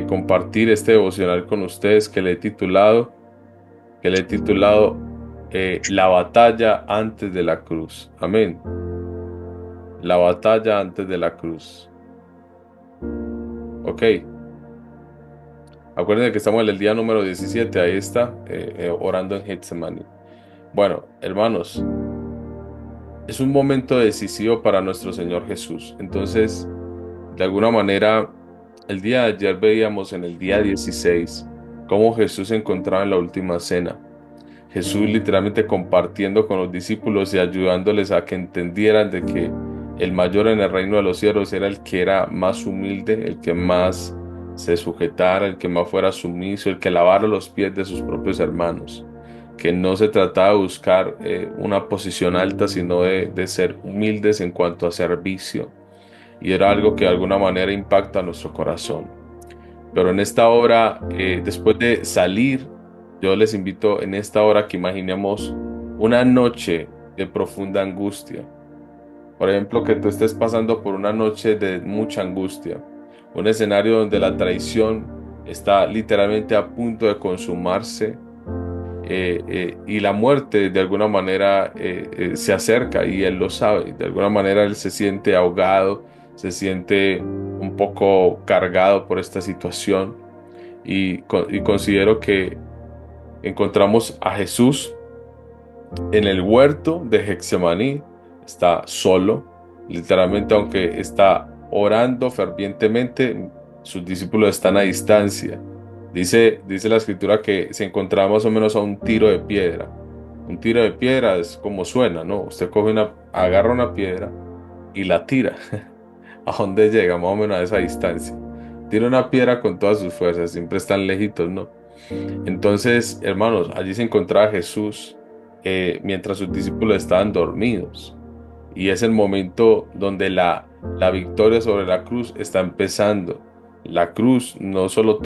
compartir este devocional con ustedes que le he titulado La batalla antes de la cruz. Amén. La batalla antes de la cruz. Ok. Acuérdense que estamos en el día número 17. Ahí está, orando en Getsemaní. Bueno, hermanos, es un momento decisivo para nuestro Señor Jesús. Entonces, de alguna manera, el día de ayer veíamos en el día 16 cómo Jesús se encontraba en la última cena. Jesús literalmente compartiendo con los discípulos y ayudándoles a que entendieran de que el mayor en el reino de los cielos era el que era más humilde, el que más se sujetara, el que más fuera sumiso, el que lavara los pies de sus propios hermanos, que no se trataba de buscar una posición alta, sino de ser humildes en cuanto a servicio, y era algo que de alguna manera impacta nuestro corazón. Pero en esta hora, después de salir, yo les invito en esta hora que imaginemos una noche de profunda angustia. Por ejemplo, que tú estés pasando por una noche de mucha angustia, un escenario donde la traición está literalmente a punto de consumarse, y la muerte de alguna manera se acerca y él lo sabe. De alguna manera él se siente ahogado, se siente un poco cargado por esta situación, y considero que encontramos a Jesús en el huerto de Getsemaní. Está solo, literalmente, aunque está orando fervientemente, sus discípulos están a distancia. Dice la escritura que se encontraba más o menos a un tiro de piedra. Un tiro de piedra es como suena, ¿no? Usted agarra una piedra y la tira. ¿A dónde llega? Más o menos a esa distancia. Tira una piedra con todas sus fuerzas, siempre están lejitos, ¿no? Entonces, hermanos, allí se encontraba Jesús mientras sus discípulos estaban dormidos. Y es el momento donde la victoria sobre la cruz está empezando. La cruz no solo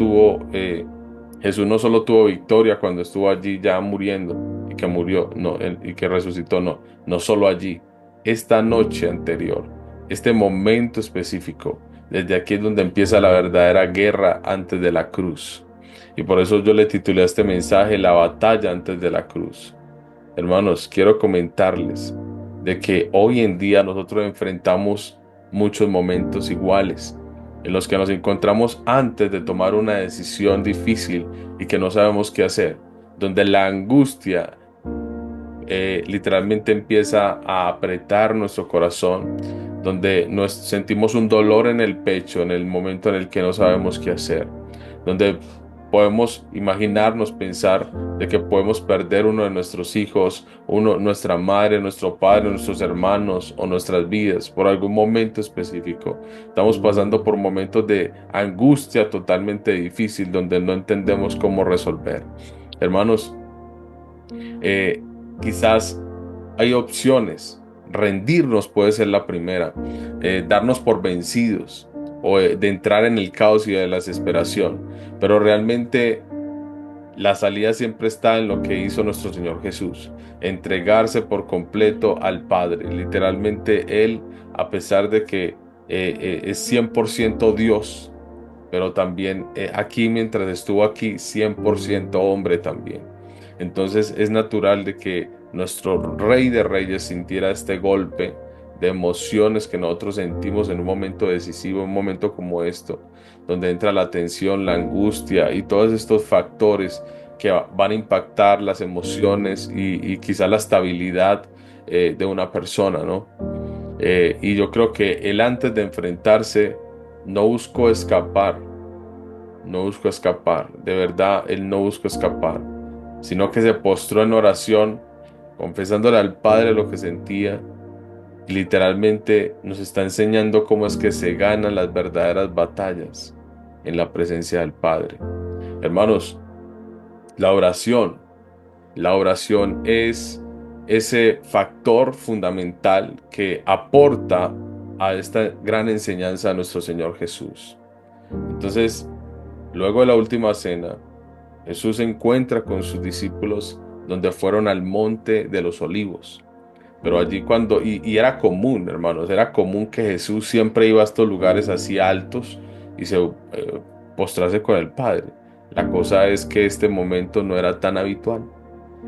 Jesús no solo tuvo victoria cuando estuvo allí ya muriendo y que murió, no, y que resucitó, no, no solo allí. Esta noche anterior, este momento específico, desde aquí es donde empieza la verdadera guerra antes de la cruz. Y por eso yo le titulé a este mensaje La batalla antes de la cruz. Hermanos, quiero comentarles de que hoy en día nosotros enfrentamos muchos momentos iguales en los que nos encontramos antes de tomar una decisión difícil y que no sabemos qué hacer, donde la angustia literalmente empieza a apretar nuestro corazón, donde nos sentimos un dolor en el pecho en el momento en el que no sabemos qué hacer, donde podemos imaginarnos, pensar de que podemos perder uno de nuestros hijos, nuestra madre, nuestro padre, nuestros hermanos o nuestras vidas por algún momento específico. Estamos pasando por momentos de angustia totalmente difícil donde no entendemos cómo resolver. Hermanos, eh, quizás hay opciones. Rendirnos puede ser la primera, darnos por vencidos o de entrar en el caos y de la desesperación. Pero realmente la salida siempre está en lo que hizo nuestro Señor Jesús, entregarse por completo al Padre. Literalmente Él, a pesar de que es 100% Dios, pero también aquí, mientras estuvo aquí, 100% hombre también. Entonces es natural de que nuestro Rey de Reyes sintiera este golpe de emociones que nosotros sentimos en un momento decisivo, un momento como esto, donde entra la tensión, la angustia y todos estos factores que van a impactar las emociones y quizá la estabilidad de una persona, ¿no? Y yo creo que él, antes de enfrentarse, no buscó escapar, no buscó escapar, de verdad él no buscó escapar, sino que se postró en oración, confesándole al Padre lo que sentía, y literalmente nos está enseñando cómo es que se ganan las verdaderas batallas en la presencia del Padre. Hermanos, la oración, la oración es ese factor fundamental que aporta a esta gran enseñanza de nuestro Señor Jesús. Entonces, luego de la última cena, Jesús se encuentra con sus discípulos donde fueron al monte de los olivos. Pero allí y era común, hermanos, era común que Jesús siempre iba a estos lugares así altos y se postrarse con el Padre. La cosa es que este momento no era tan habitual.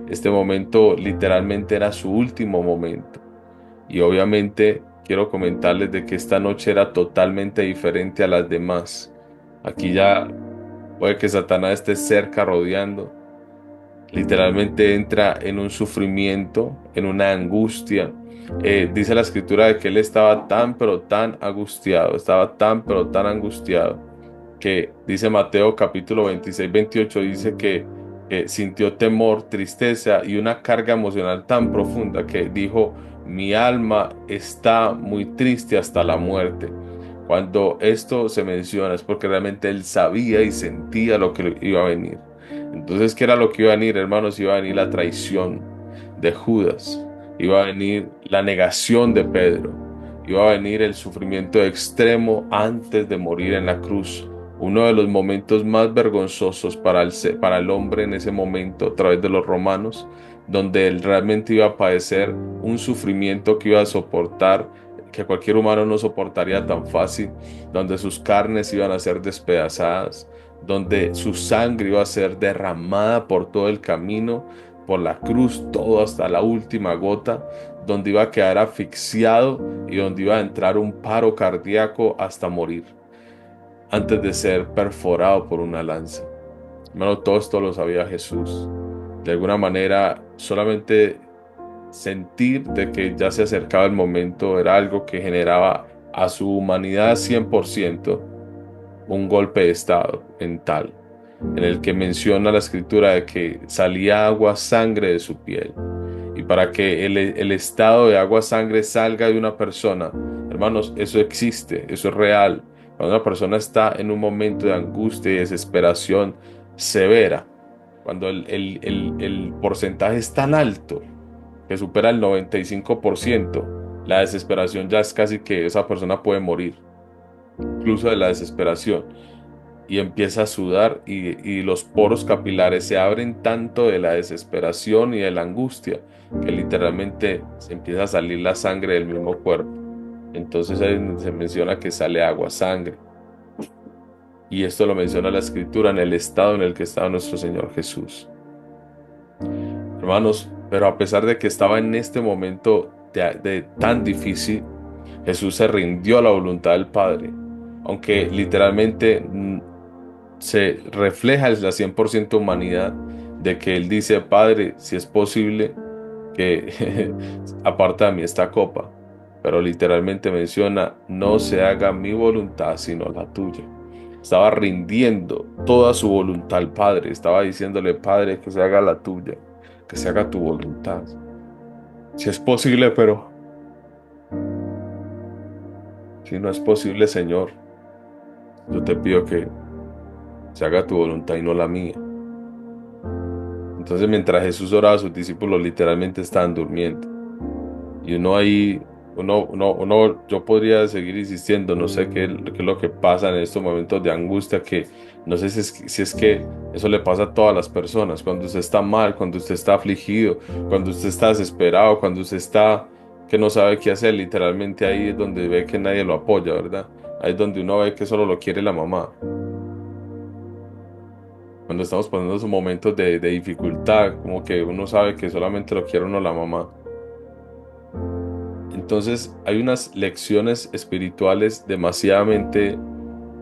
Este momento literalmente era su último momento. Y obviamente quiero comentarles de que esta noche era totalmente diferente a las demás. Aquí ya puede que Satanás esté cerca rodeando. Literalmente entra en un sufrimiento, en una angustia. Dice la escritura de que él estaba tan pero tan angustiado, estaba tan pero tan angustiado que dice Mateo capítulo 26-28 dice que sintió temor, tristeza y una carga emocional tan profunda que dijo, mi alma está muy triste hasta la muerte. Cuando esto se menciona es porque realmente él sabía y sentía lo que iba a venir. Entonces, ¿qué era lo que iba a venir, hermanos? Iba a venir la traición de Judas, iba a venir la negación de Pedro, iba a venir el sufrimiento extremo antes de morir en la cruz. Uno de los momentos más vergonzosos para el hombre en ese momento, a través de los romanos, donde él realmente iba a padecer un sufrimiento que iba a soportar, que cualquier humano no soportaría tan fácil, donde sus carnes iban a ser despedazadas, donde su sangre iba a ser derramada por todo el camino, por la cruz, todo hasta la última gota, donde iba a quedar asfixiado y donde iba a entrar un paro cardíaco hasta morir, antes de ser perforado por una lanza. Hermano, todo esto lo sabía Jesús. De alguna manera, solamente sentir de que ya se acercaba el momento era algo que generaba a su humanidad 100% un golpe de estado mental, en el que menciona la escritura de que salía agua, sangre de su piel. Y para que el estado de agua, sangre salga de una persona, hermanos, eso existe, eso es real. Cuando una persona está en un momento de angustia y desesperación severa, cuando el porcentaje es tan alto que supera el 95%, la desesperación ya es casi que esa persona puede morir, incluso de la desesperación, y empieza a sudar y los poros capilares se abren tanto de la desesperación y de la angustia que literalmente se empieza a salir la sangre del mismo cuerpo. Entonces ahí se menciona que sale agua, sangre. Y esto lo menciona la escritura en el estado en el que estaba nuestro Señor Jesús. Hermanos, pero a pesar de que estaba en este momento de tan difícil, Jesús se rindió a la voluntad del Padre, aunque literalmente se refleja la 100% humanidad de que Él dice, Padre, si es posible que aparta de mí esta copa, pero literalmente menciona, no se haga mi voluntad sino la tuya. Estaba rindiendo toda su voluntad al Padre, estaba diciéndole, Padre, que se haga la tuya, que se haga tu voluntad. Si es posible, pero si no es posible, Señor, yo te pido que se haga tu voluntad y no la mía. Entonces, mientras Jesús oraba, sus discípulos literalmente estaban durmiendo. Y uno ahí, yo podría seguir insistiendo, no sé qué es lo que pasa en estos momentos de angustia, que no sé si es que eso le pasa a todas las personas, cuando usted está mal, cuando usted está afligido, cuando usted está desesperado, cuando usted está que no sabe qué hacer, literalmente ahí es donde ve que nadie lo apoya, ¿verdad? Ahí es donde uno ve que solo lo quiere la mamá. Cuando estamos pasando esos momentos de dificultad, como que uno sabe que solamente lo quiere uno la mamá. Entonces hay unas lecciones espirituales demasiadamente,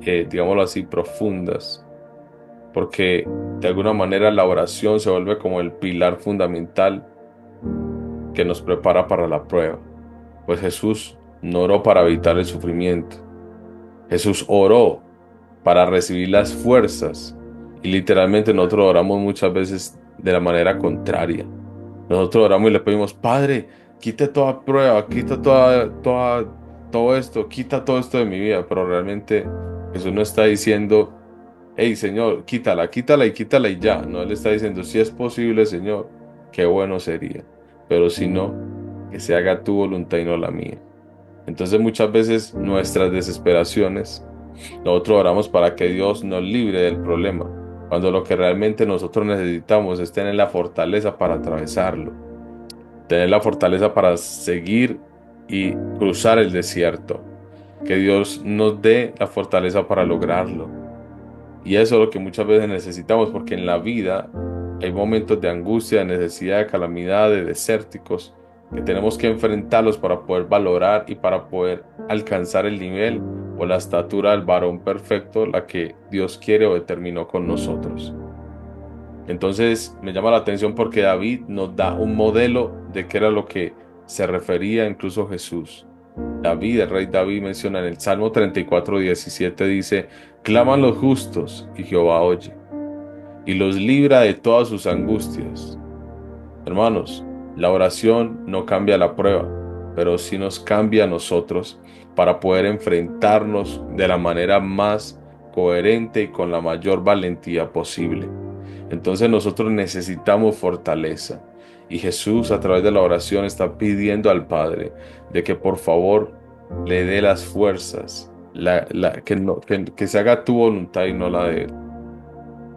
digámoslo así, profundas, porque de alguna manera la oración se vuelve como el pilar fundamental que nos prepara para la prueba. Pues Jesús no oró para evitar el sufrimiento, Jesús oró para recibir las fuerzas y literalmente nosotros oramos muchas veces de la manera contraria. Nosotros oramos y le pedimos, Padre, quita toda prueba, quita todo esto, quita todo esto de mi vida. Pero realmente Jesús no está diciendo, hey Señor, quítala, quítala y quítala y ya. No, Él está diciendo, si es posible, Señor, qué bueno sería. Pero si no, que se haga tu voluntad y no la mía. Entonces muchas veces nuestras desesperaciones, nosotros oramos para que Dios nos libre del problema, cuando lo que realmente nosotros necesitamos es tener la fortaleza para atravesarlo, tener la fortaleza para seguir y cruzar el desierto, que Dios nos dé la fortaleza para lograrlo. Y eso es lo que muchas veces necesitamos, porque en la vida hay momentos de angustia, de necesidad, de calamidad, de desérticos, que tenemos que enfrentarlos para poder valorar y para poder alcanzar el nivel o la estatura del varón perfecto, la que Dios quiere o determinó con nosotros. Entonces me llama la atención porque David nos da un modelo de qué era lo que se refería incluso Jesús. David, el rey David menciona en el Salmo 34:17, dice: claman los justos y Jehová oye y los libra de todas sus angustias. Hermanos, la oración no cambia la prueba, pero sí nos cambia a nosotros para poder enfrentarnos de la manera más coherente y con la mayor valentía posible. Entonces nosotros necesitamos fortaleza. Y Jesús a través de la oración está pidiendo al Padre de que por favor le dé las fuerzas, que, no, que se haga tu voluntad y no la de Él.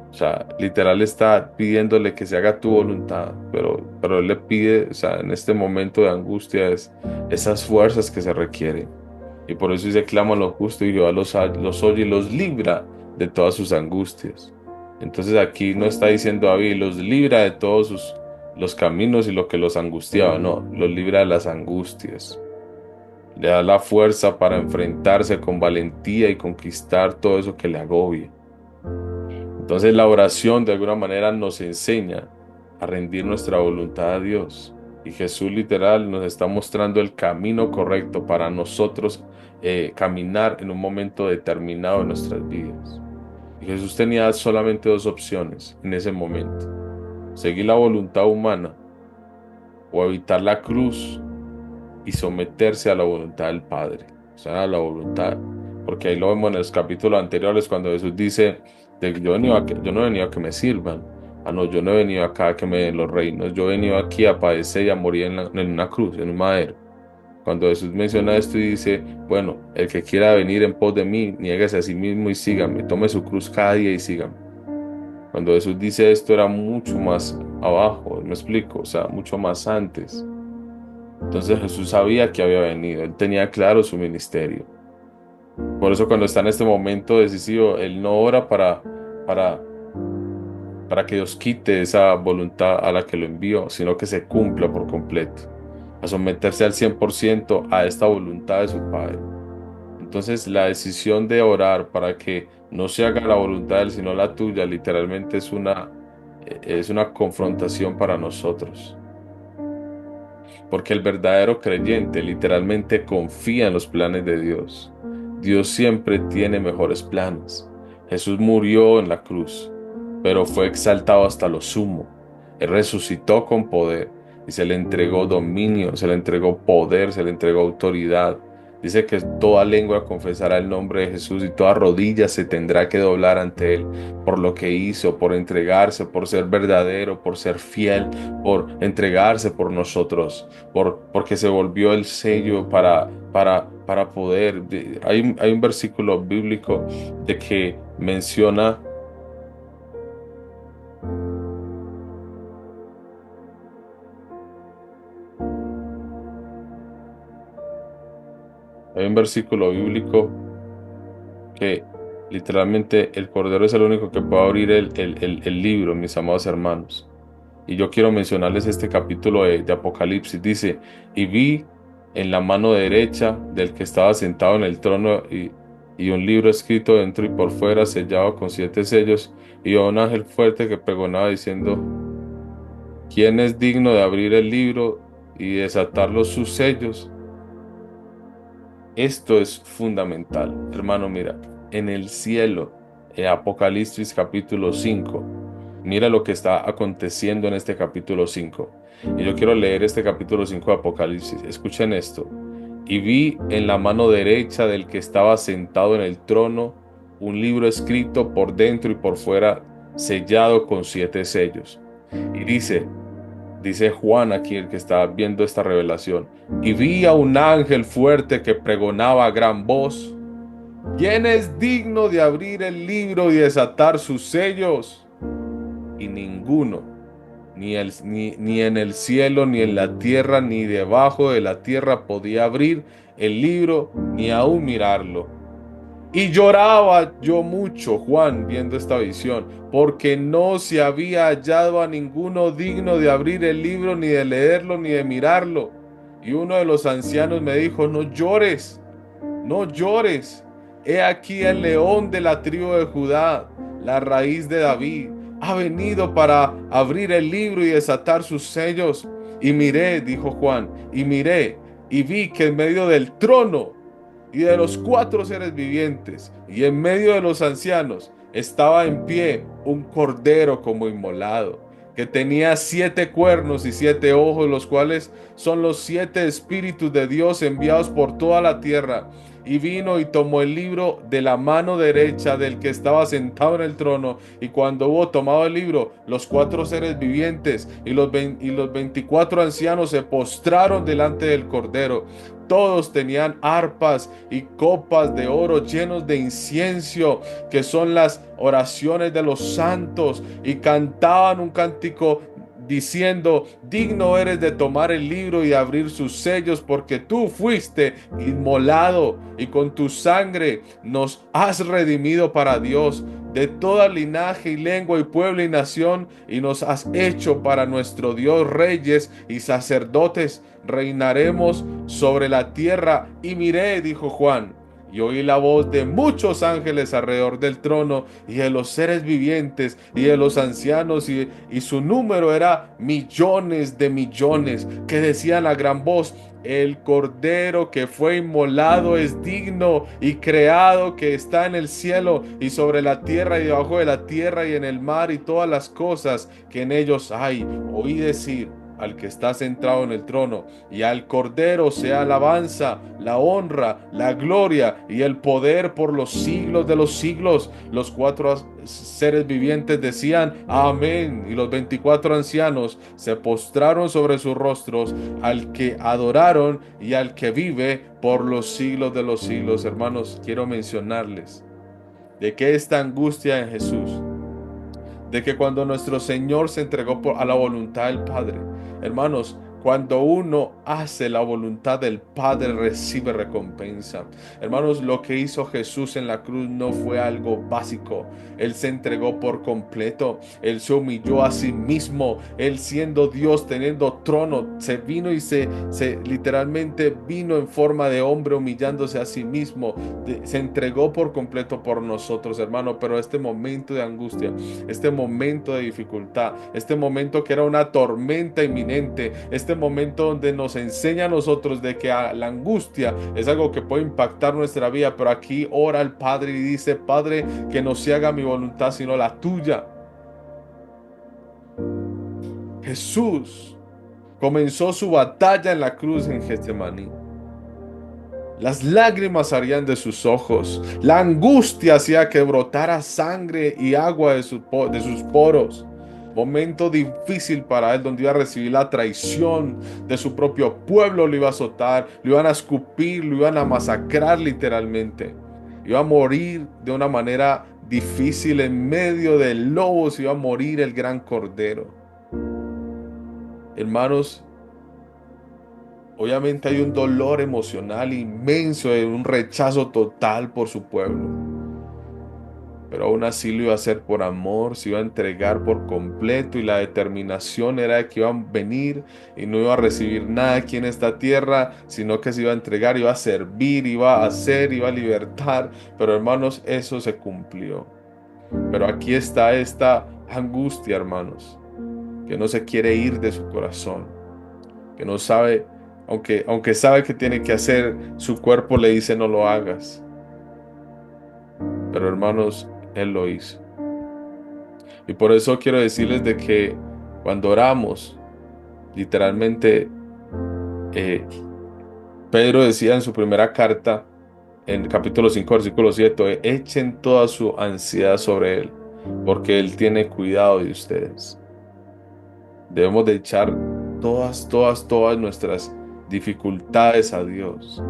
O sea, literal está pidiéndole que se haga tu voluntad, pero Él le pide, o sea, en este momento de angustia es esas fuerzas que se requieren. Y por eso dice: clama a los justos y Jehová los oye y los libra de todas sus angustias. Entonces aquí no está diciendo David, los libra de todos los caminos y lo que los angustiaba, no, los libra de las angustias. Le da la fuerza para enfrentarse con valentía y conquistar todo eso que le agobia. Entonces la oración de alguna manera nos enseña a rendir nuestra voluntad a Dios. Y Jesús literal nos está mostrando el camino correcto para nosotros caminar en un momento determinado de nuestras vidas. Y Jesús tenía solamente dos opciones en ese momento: seguir la voluntad humana o evitar la cruz y someterse a la voluntad del Padre, o sea, a la voluntad. Porque ahí lo vemos en los capítulos anteriores cuando Jesús dice: yo no he venido a que me sirvan. No, yo no he venido acá a que me den los reinos. Yo he venido aquí a padecer y a morir en una cruz, en un madero. Cuando Jesús menciona esto y dice: bueno, el que quiera venir en pos de mí, niéguese a sí mismo y sígame. Tome su cruz cada día y sígame. Cuando Jesús dice esto era mucho más abajo, me explico, o sea, mucho más antes. Entonces Jesús sabía que había venido, él tenía claro su ministerio. Por eso cuando está en este momento decisivo, él no ora para, para que Dios quite esa voluntad a la que lo envió, sino que se cumpla por completo, a someterse al 100% a esta voluntad de su Padre. Entonces la decisión de orar para que no se haga la voluntad de él, sino la tuya, literalmente es una confrontación para nosotros. Porque el verdadero creyente literalmente confía en los planes de Dios. Dios siempre tiene mejores planes. Jesús murió en la cruz, pero fue exaltado hasta lo sumo. Él resucitó con poder y se le entregó dominio, se le entregó poder, se le entregó autoridad. Dice que toda lengua confesará el nombre de Jesús y toda rodilla se tendrá que doblar ante Él por lo que hizo, por entregarse, por ser verdadero, por ser fiel, por entregarse por nosotros, porque se volvió el sello para poder. Hay un versículo bíblico de que menciona. Hay un versículo bíblico que literalmente el Cordero es el único que puede abrir el libro, mis amados hermanos. Y yo quiero mencionarles este capítulo de Apocalipsis. Dice: y vi en la mano derecha del que estaba sentado en el trono y un libro escrito dentro y por fuera, sellado con 7 sellos, y a un ángel fuerte que pregonaba diciendo: ¿quién es digno de abrir el libro y desatar sus sellos? Esto es fundamental, hermano. Mira, en el cielo, Apocalipsis capítulo 5, mira lo que está aconteciendo en este capítulo 5. Y yo quiero leer este capítulo 5 de Apocalipsis. Escuchen esto. Y vi en la mano derecha del que estaba sentado en el trono un libro escrito por dentro y por fuera, sellado con 7 sellos. Y dice Juan aquí, el que está viendo esta revelación: y vi a un ángel fuerte que pregonaba a gran voz: ¿quién es digno de abrir el libro y desatar sus sellos? Y ninguno, ni en el cielo, ni en la tierra, ni debajo de la tierra podía abrir el libro, ni aún mirarlo. Y lloraba yo mucho, Juan, viendo esta visión, porque no se había hallado a ninguno digno de abrir el libro, ni de leerlo, ni de mirarlo. Y uno de los ancianos me dijo, no llores, no llores. He aquí el león de la tribu de Judá, la raíz de David, ha venido para abrir el libro y desatar sus sellos. Y miré, dijo Juan, y miré, y vi que en medio del trono y de los cuatro seres vivientes, y en medio de los ancianos, estaba en pie un cordero como inmolado, que tenía 7 cuernos y 7 ojos, los cuales son los 7 espíritus de Dios enviados por toda la tierra. Y vino y tomó el libro de la mano derecha del que estaba sentado en el trono. Y cuando hubo tomado el libro, los 4 seres vivientes y los 24 ancianos se postraron delante del cordero. Todos tenían arpas y copas de oro llenos de incienso, que son las oraciones de los santos, y cantaban un cántico diciendo, digno eres de tomar el libro y abrir sus sellos, porque tú fuiste inmolado y con tu sangre nos has redimido para Dios de toda linaje y lengua y pueblo y nación, y nos has hecho para nuestro Dios reyes y sacerdotes. Reinaremos sobre la tierra. Y miré, dijo Juan, y oí la voz de muchos ángeles alrededor del trono, y de los seres vivientes, y de los ancianos, y su número era millones de millones, que decían a gran voz, el cordero que fue inmolado es digno y creado, que está en el cielo y sobre la tierra y debajo de la tierra y en el mar y todas las cosas que en ellos hay. Oí decir al que está sentado en el trono y al cordero sea alabanza, la honra, la gloria y el poder por los siglos de los siglos. Los 4 seres vivientes decían amén, y los 24 ancianos se postraron sobre sus rostros al que adoraron y al que vive por los siglos de los siglos. Hermanos, quiero mencionarles de que esta angustia en Jesús, de que cuando nuestro Señor se entregó a la voluntad del Padre, hermanos, cuando uno hace la voluntad del Padre recibe recompensa. Hermanos, lo que hizo Jesús en la cruz no fue algo básico. Él se entregó por completo. Él se humilló a sí mismo. Él siendo Dios, teniendo trono, se vino y se literalmente vino en forma de hombre humillándose a sí mismo. Se entregó por completo por nosotros, hermano. Pero este momento de angustia, este momento de dificultad, este momento que era una tormenta inminente, este momento donde nos enseña a nosotros de que la angustia es algo que puede impactar nuestra vida, pero aquí ora el Padre y dice, Padre, que no se haga mi voluntad sino la tuya. Jesús comenzó su batalla en la cruz en Getsemaní. Las lágrimas salían de sus ojos, la angustia hacía que brotara sangre y agua de sus poros. Momento difícil para él, donde iba a recibir la traición de su propio pueblo, lo iba a azotar, lo iban a escupir, lo iban a masacrar literalmente. Iba a morir de una manera difícil en medio de lobos, iba a morir el gran cordero. Hermanos, obviamente hay un dolor emocional inmenso, un rechazo total por su pueblo. Pero aún así lo iba a hacer por amor, se iba a entregar por completo, y la determinación era de que iba a venir y no iba a recibir nada aquí en esta tierra, sino que se iba a entregar, iba a servir, iba a hacer, iba a libertar. Pero hermanos, eso se cumplió. Pero aquí está esta angustia, hermanos, que no se quiere ir de su corazón, que no sabe, aunque sabe que tiene que hacer, su cuerpo le dice no lo hagas. Pero hermanos, Él lo hizo. Y por eso quiero decirles de que cuando oramos, literalmente, eh, Pedro decía en su primera carta, en el capítulo 5 versículo 7, echen toda su ansiedad sobre Él, porque Él tiene cuidado de ustedes. Debemos de echar todas nuestras dificultades a Dios.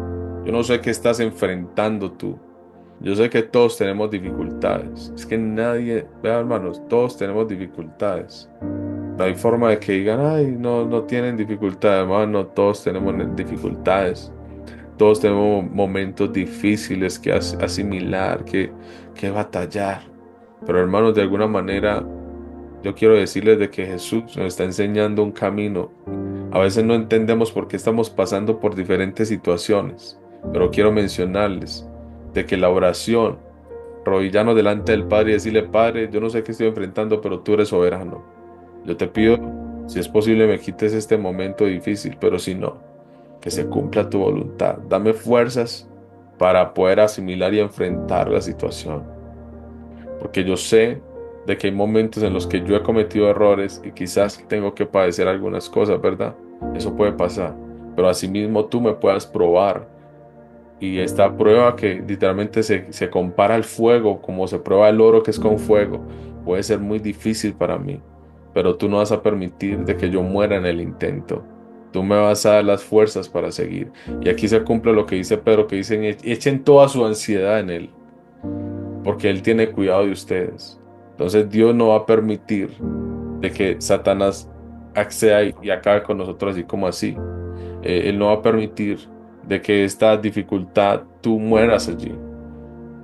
Yo no sé qué estás enfrentando tú. Yo sé que todos tenemos dificultades. Es que nadie, vean hermanos, todos tenemos dificultades. No hay forma de que digan, ay, no, no tienen dificultades, hermano. Todos tenemos dificultades. Todos tenemos momentos difíciles que asimilar, que batallar. Pero hermanos, de alguna manera, yo quiero decirles de que Jesús nos está enseñando un camino. A veces no entendemos por qué estamos pasando por diferentes situaciones, pero quiero mencionarles de que la oración, arrodillarnos delante del Padre y decirle, Padre, yo no sé qué estoy enfrentando, pero tú eres soberano. Yo te pido, si es posible, me quites este momento difícil, pero si no, que se cumpla tu voluntad. Dame fuerzas para poder asimilar y enfrentar la situación, porque yo sé de que hay momentos en los que yo he cometido errores y quizás tengo que padecer algunas cosas, ¿verdad? Eso puede pasar, pero asimismo tú me puedas probar y esta prueba que literalmente se compara al fuego, como se prueba el oro que es con fuego, puede ser muy difícil para mí, pero tú no vas a permitir de que yo muera en el intento. Tú me vas a dar las fuerzas para seguir. Y aquí se cumple lo que dice Pedro, que dicen, echen toda su ansiedad en Él, porque Él tiene cuidado de ustedes. Entonces Dios no va a permitir de que Satanás acceda y acabe con nosotros así como así. Él no va a permitir de que esta dificultad tú mueras allí.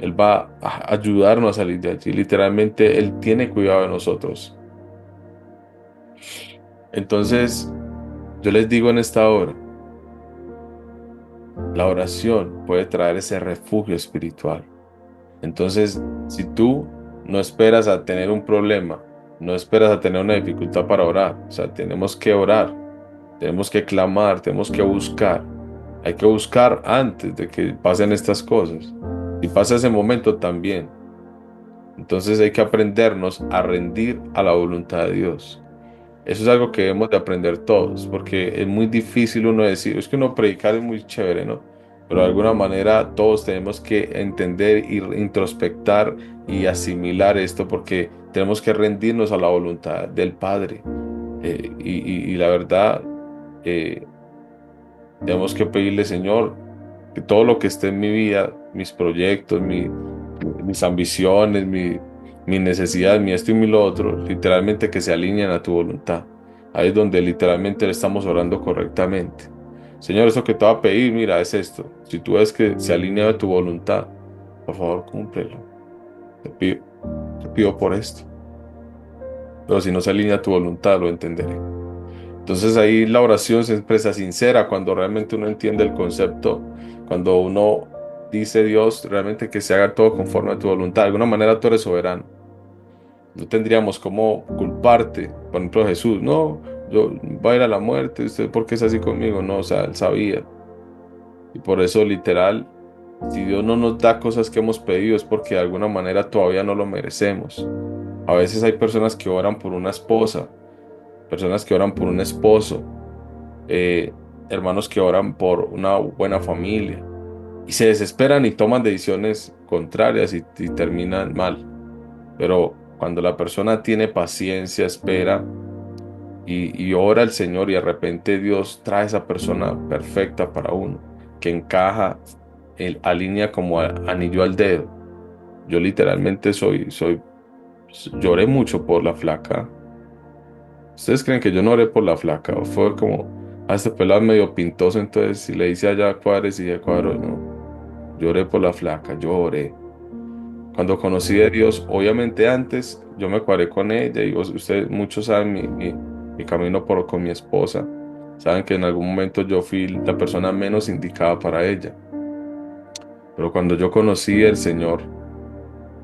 Él va a ayudarnos a salir de allí. Literalmente, Él tiene cuidado de nosotros. Entonces, yo les digo en esta hora, la oración puede traer ese refugio espiritual. Entonces, si tú no esperas a tener un problema, no esperas a tener una dificultad para orar, o sea, tenemos que orar, tenemos que clamar, tenemos que buscar. Hay que buscar antes de que pasen estas cosas. Y pasa ese momento también. Entonces hay que aprendernos a rendir a la voluntad de Dios. Eso es algo que debemos de aprender todos, porque es muy difícil uno decir, es que uno predicar es muy chévere, ¿no? Pero de alguna manera todos tenemos que entender y introspectar y asimilar esto, porque tenemos que rendirnos a la voluntad del Padre. Y la verdad, eh, tenemos que pedirle, Señor, que todo lo que esté en mi vida, mis proyectos, mis ambiciones, mi necesidad, mi esto y mi lo otro, literalmente que se alineen a tu voluntad. Ahí es donde literalmente le estamos orando correctamente. Señor, eso que te va a pedir, mira, es esto. Si tú ves que se alinea a tu voluntad, por favor, cúmplelo. Te pido, te pido por esto. Pero si no se alinea a tu voluntad, lo entenderé. Entonces ahí la oración se expresa sincera cuando realmente uno entiende el concepto, cuando uno dice Dios realmente que se haga todo conforme a tu voluntad. De alguna manera tú eres soberano. No tendríamos cómo culparte. Por ejemplo, Jesús, no, yo voy a ir a la muerte, ¿usted por qué es así conmigo? No, o sea, él sabía. Y por eso literal, si Dios no nos da cosas que hemos pedido es porque de alguna manera todavía no lo merecemos. A veces hay personas que oran por una esposa, personas que oran por un esposo, eh, hermanos que oran por una buena familia y se desesperan y toman decisiones contrarias y terminan mal. Pero cuando la persona tiene paciencia, espera y ora al Señor y de repente Dios trae esa persona perfecta para uno, que encaja, alinea como anillo al dedo. Yo literalmente lloré mucho por la flaca. ¿Ustedes creen que yo no oré por la flaca? O fue como, a este pelado es medio pintoso, entonces si le hice allá cuadres y de cuadros, no. Lloré por la flaca, lloré. Cuando conocí a Dios, obviamente antes yo me cuadré con ella y ustedes muchos saben mi camino con mi esposa. Saben que en algún momento yo fui la persona menos indicada para ella. Pero cuando yo conocí al Señor,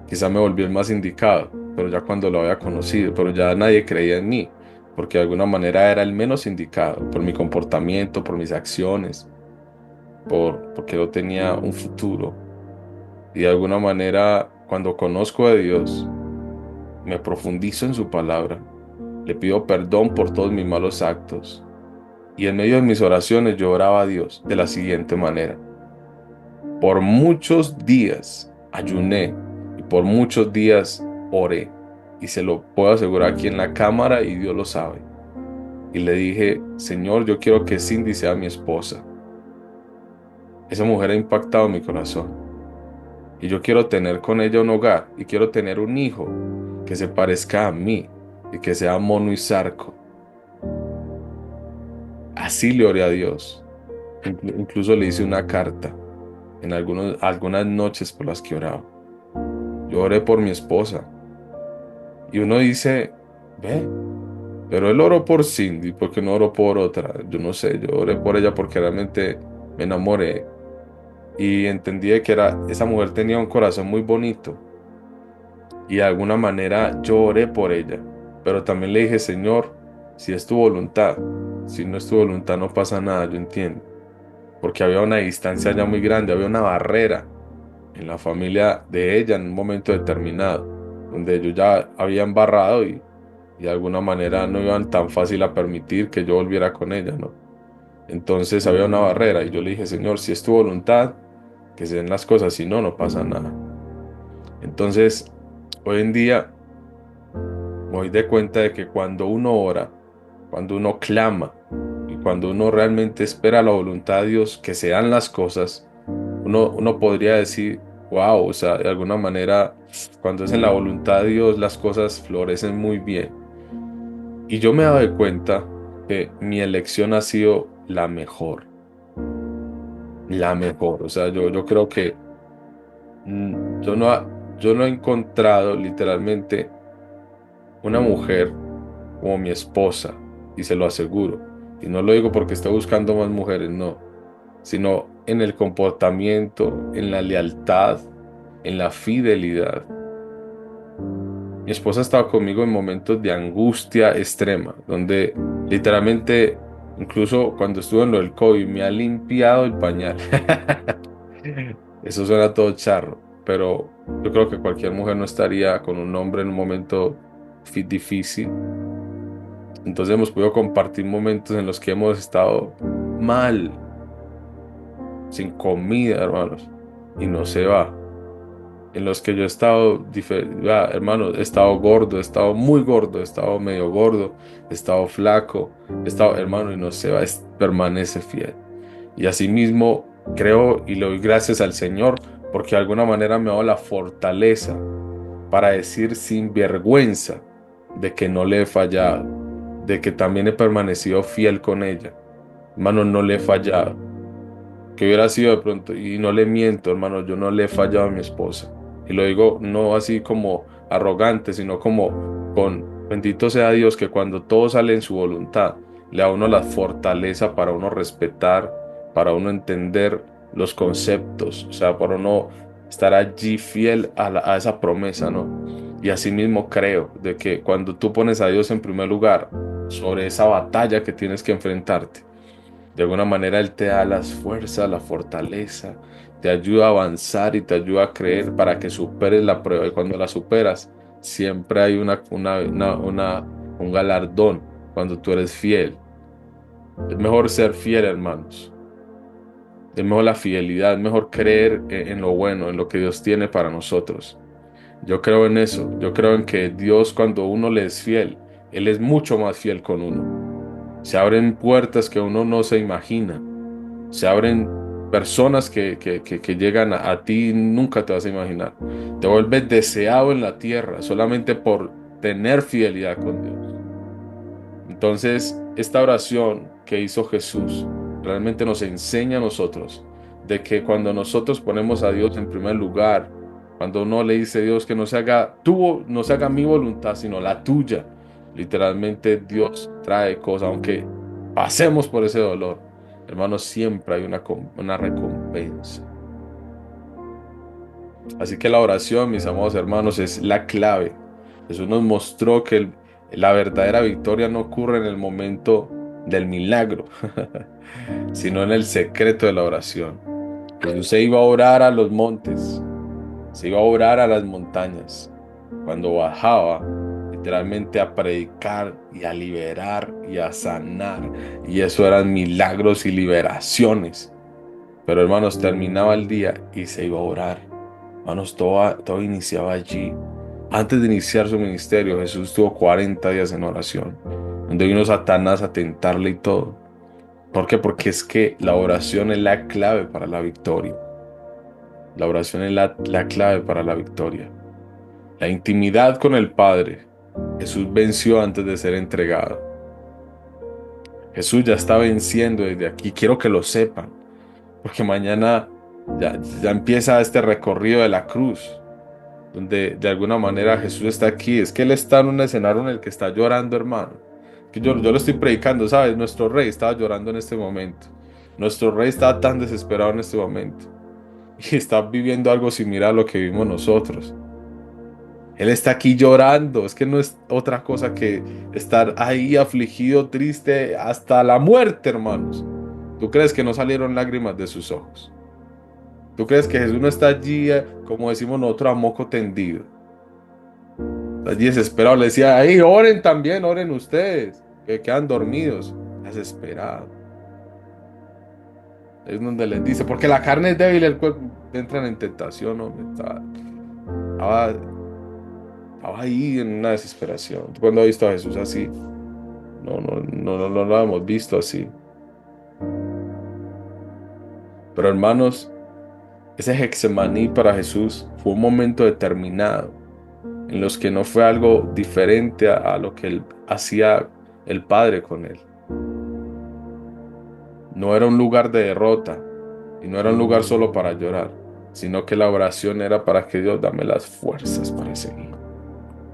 quizá me volví el más indicado, pero ya cuando lo había conocido, pero ya nadie creía en mí, porque de alguna manera era el menos indicado por mi comportamiento, por mis acciones, porque no tenía un futuro. Y de alguna manera, cuando conozco a Dios, me profundizo en su palabra, le pido perdón por todos mis malos actos. Y en medio de mis oraciones yo oraba a Dios de la siguiente manera. Por muchos días ayuné y por muchos días oré. Y se lo puedo asegurar aquí en la cámara y Dios lo sabe. Y le dije, Señor, yo quiero que Cindy sea mi esposa. Esa mujer ha impactado mi corazón. Y yo quiero tener con ella un hogar y quiero tener un hijo que se parezca a mí y que sea mono y zarco. Así le oré a Dios. Incluso le hice una carta en algunas noches por las que oraba. Yo oré por mi esposa. Y uno dice, ve, pero él oró por Cindy, ¿porque no oró por otra? Yo no sé, yo oré por ella porque realmente me enamoré y entendí de que esa mujer tenía un corazón muy bonito y de alguna manera yo oré por ella, pero también le dije, Señor, si es tu voluntad, si no es tu voluntad no pasa nada, yo entiendo, porque había una distancia ya muy grande, había una barrera en la familia de ella en un momento determinado, donde ellos ya habían barrado y de alguna manera no iban tan fácil a permitir que yo volviera con ella, ¿no? Entonces había una barrera y yo le dije, Señor, si es tu voluntad, que se den las cosas, si no, no pasa nada. Entonces, hoy en día me doy de cuenta de que cuando uno ora, cuando uno clama y cuando uno realmente espera la voluntad de Dios, que se dan las cosas, uno podría decir, wow, o sea, de alguna manera, cuando es en la voluntad de Dios, las cosas florecen muy bien. Y yo me he dado de cuenta que mi elección ha sido la mejor, la mejor. O sea, yo creo que mm, yo no, yo no he encontrado literalmente una mujer como mi esposa, y se lo aseguro. Y no lo digo porque esté buscando más mujeres, no, sino en el comportamiento, en la lealtad, en la fidelidad. Mi esposa ha estado conmigo en momentos de angustia extrema, donde literalmente, incluso cuando estuve en lo del COVID, me ha limpiado el pañal. Eso suena todo charro, pero yo creo que cualquier mujer no estaría con un hombre en un momento difícil. Entonces hemos podido compartir momentos en los que hemos estado mal, sin comida, hermanos, y no se va. En los que yo he estado, hermano, he estado gordo, he estado muy gordo, he estado medio gordo, he estado flaco, he estado, hermano, y no se va, permanece fiel. Y asimismo, creo y le doy gracias al Señor porque de alguna manera me ha dado la fortaleza para decir sin vergüenza de que no le he fallado, de que también he permanecido fiel con ella. Hermano, no le he fallado. Que hubiera sido de pronto, y no le miento, hermano, yo no le he fallado a mi esposa. Y lo digo no así como arrogante, sino como bendito sea Dios que cuando todo sale en su voluntad, le da a uno la fortaleza para uno respetar, para uno entender los conceptos, o sea, para uno estar allí fiel a esa promesa, ¿no? Y asimismo creo de que cuando tú pones a Dios en primer lugar sobre esa batalla que tienes que enfrentarte, de alguna manera Él te da las fuerzas, la fortaleza, te ayuda a avanzar y te ayuda a creer para que superes la prueba. Y cuando la superas, siempre hay un galardón cuando tú eres fiel. Es mejor ser fiel, hermanos. Es mejor la fidelidad, es mejor creer en lo bueno, en lo que Dios tiene para nosotros. Yo creo en eso. Yo creo en que Dios, cuando uno le es fiel, Él es mucho más fiel con uno. Se abren puertas que uno no se imagina. Se abren personas que llegan a ti y nunca te vas a imaginar. Te vuelves deseado en la tierra solamente por tener fidelidad con Dios. Entonces, esta oración que hizo Jesús realmente nos enseña a nosotros de que cuando nosotros ponemos a Dios en primer lugar, cuando uno le dice a Dios que no se haga mi voluntad, sino la tuya, literalmente Dios trae cosas, aunque pasemos por ese dolor, hermanos, siempre hay una recompensa. Así que la oración, mis amados hermanos, es la clave. Jesús nos mostró que la verdadera victoria no ocurre en el momento del milagro, sino en el secreto de la oración. Jesús se iba a orar a los montes, se iba a orar a las montañas. Cuando bajaba, literalmente a predicar y a liberar y a sanar. Y eso eran milagros y liberaciones. Pero hermanos, terminaba el día y se iba a orar. Hermanos, todo iniciaba allí. Antes de iniciar su ministerio, Jesús tuvo 40 días en oración, donde vino Satanás a tentarle y todo. ¿Por qué? Porque es que la oración es la clave para la victoria. La oración es la clave para la victoria. La intimidad con el Padre. Jesús venció antes de ser entregado. Jesús ya está venciendo desde aquí. Quiero que lo sepan, porque mañana ya empieza este recorrido de la cruz, donde de alguna manera Jesús está aquí. Es que Él está en un escenario en el que está llorando, hermano. Que yo lo estoy predicando, ¿sabes? Nuestro rey estaba llorando en este momento. Nuestro rey está tan desesperado en este momento. Y está viviendo algo similar a lo que vimos nosotros. Él está aquí llorando. Es que no es otra cosa que estar ahí afligido, triste, hasta la muerte, hermanos. ¿Tú crees que no salieron lágrimas de sus ojos? ¿Tú crees que Jesús no está allí, como decimos nosotros, a moco tendido? Está allí desesperado. Le decía, ahí, oren también, oren ustedes, que quedan dormidos. Desesperado. Es donde les dice, porque la carne es débil, el cuerpo entran en tentación, hombre. Estaba, estaba ahí en una desesperación. ¿Tú cuándo has visto a Jesús así? No lo hemos visto así. Pero hermanos, ese Getsemaní para Jesús fue un momento determinado en los que no fue algo diferente a lo que él hacía el Padre con él. No era un lugar de derrota y no era un lugar solo para llorar, sino que la oración era para que Dios dame las fuerzas para seguir,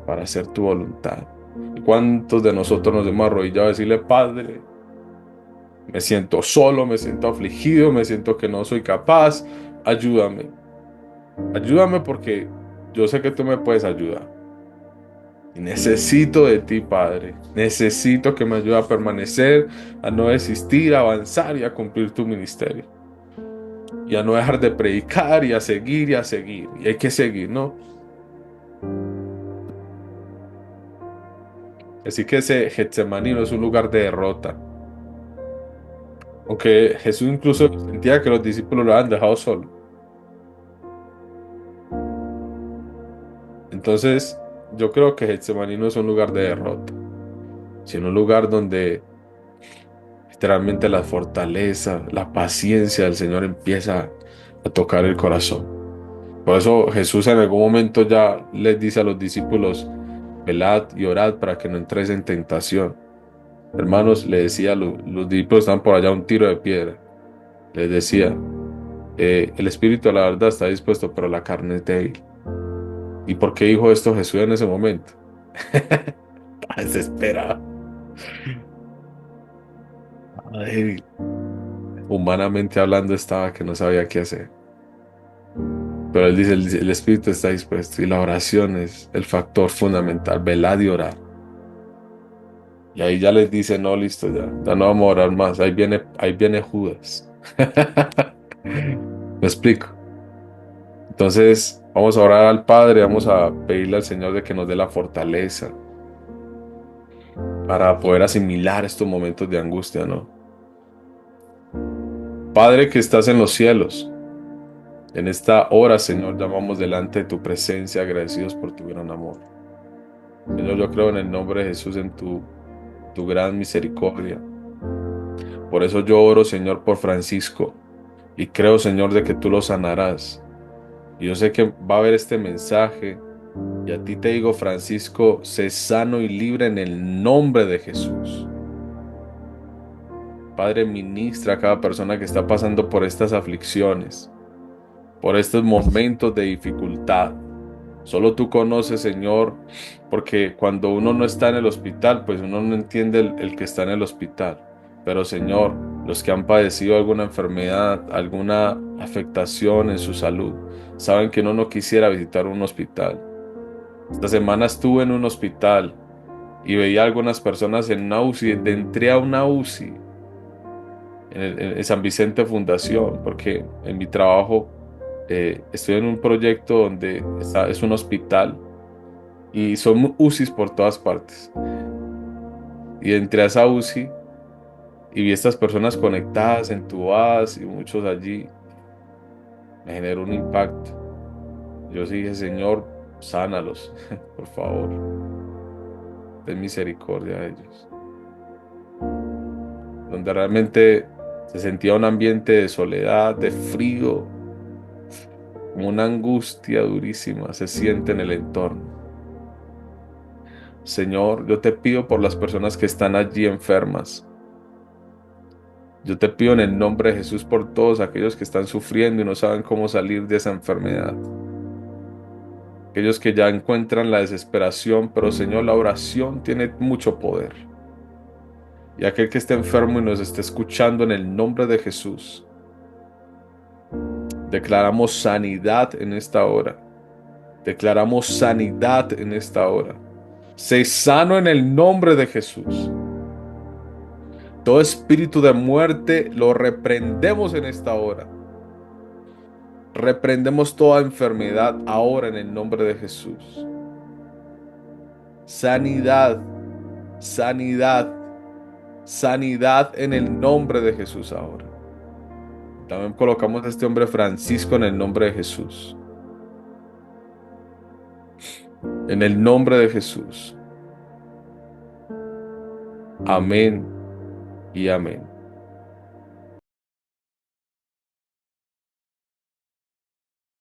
para hacer tu voluntad. ¿Y cuántos de nosotros nos hemos arrodillado a decirle, Padre, me siento solo, me siento afligido, me siento que no soy capaz, ayúdame, ayúdame porque yo sé que tú me puedes ayudar. Y necesito de ti, Padre. Necesito que me ayude a permanecer, a no desistir, a avanzar y a cumplir tu ministerio. Y a no dejar de predicar y a seguir y a seguir. Y hay que seguir, ¿no? Así que ese Getsemaní no es un lugar de derrota. Aunque Jesús incluso sentía que los discípulos lo habían dejado solo. Entonces, yo creo que Getsemaní no es un lugar de derrota, sino un lugar donde literalmente la fortaleza, la paciencia del Señor empieza a tocar el corazón. Por eso Jesús en algún momento ya les dice a los discípulos, velad y orad para que no entréis en tentación. Hermanos, le decía, los discípulos estaban por allá a un tiro de piedra. Les decía, el espíritu a la verdad está dispuesto, pero la carne es débil. ¿Y por qué dijo esto Jesús en ese momento? Estaba desesperado. Estaba débil. Humanamente hablando estaba que no sabía qué hacer. Pero él dice, el espíritu está dispuesto y la oración es el factor fundamental. Velad y orad. Y ahí ya les dice, no, listo, ya no vamos a orar más. Ahí viene Judas. ¿Me explico? Entonces, vamos a orar al Padre, vamos a pedirle al Señor de que nos dé la fortaleza para poder asimilar estos momentos de angustia, ¿no? Padre que estás en los cielos, en esta hora, Señor, llamamos delante de tu presencia, agradecidos por tu gran amor. Señor, yo creo en el nombre de Jesús, en tu gran misericordia. Por eso yo oro, Señor, por Francisco, y creo, Señor, de que tú lo sanarás. Y yo sé que va a haber este mensaje, y a ti te digo, Francisco, sé sano y libre en el nombre de Jesús. Padre, ministra a cada persona que está pasando por estas aflicciones, por estos momentos de dificultad. Solo tú conoces, Señor, porque cuando uno no está en el hospital, pues uno no entiende el que está en el hospital. Pero, Señor, los que han padecido alguna enfermedad, alguna afectación en su salud, saben que uno no quisiera visitar un hospital. Esta semana estuve en un hospital y veía a algunas personas en una UCI. Entré a una UCI en San Vicente Fundación, porque en mi trabajo estoy en un proyecto donde es un hospital y son UCIs por todas partes. Y entré a esa UCI y vi a estas personas conectadas, entubadas y muchos allí. Me generó un impacto. Yo sí dije, Señor, sánalos, por favor. Ten misericordia de ellos. Donde realmente se sentía un ambiente de soledad, de frío, como una angustia durísima se siente en el entorno. Señor, yo te pido por las personas que están allí enfermas, Yo te pido en el nombre de Jesús por todos aquellos que están sufriendo y no saben cómo salir de esa enfermedad. Aquellos que ya encuentran la desesperación, pero Señor, la oración tiene mucho poder. Y aquel que esté enfermo y nos esté escuchando en el nombre de Jesús, declaramos sanidad en esta hora. Declaramos sanidad en esta hora. Sé sano en el nombre de Jesús. Todo espíritu de muerte lo reprendemos en esta hora. Reprendemos toda enfermedad ahora en el nombre de Jesús. Sanidad, sanidad, sanidad en el nombre de Jesús ahora. También colocamos a este hombre Francisco en el nombre de Jesús. En el nombre de Jesús. Amén y amén.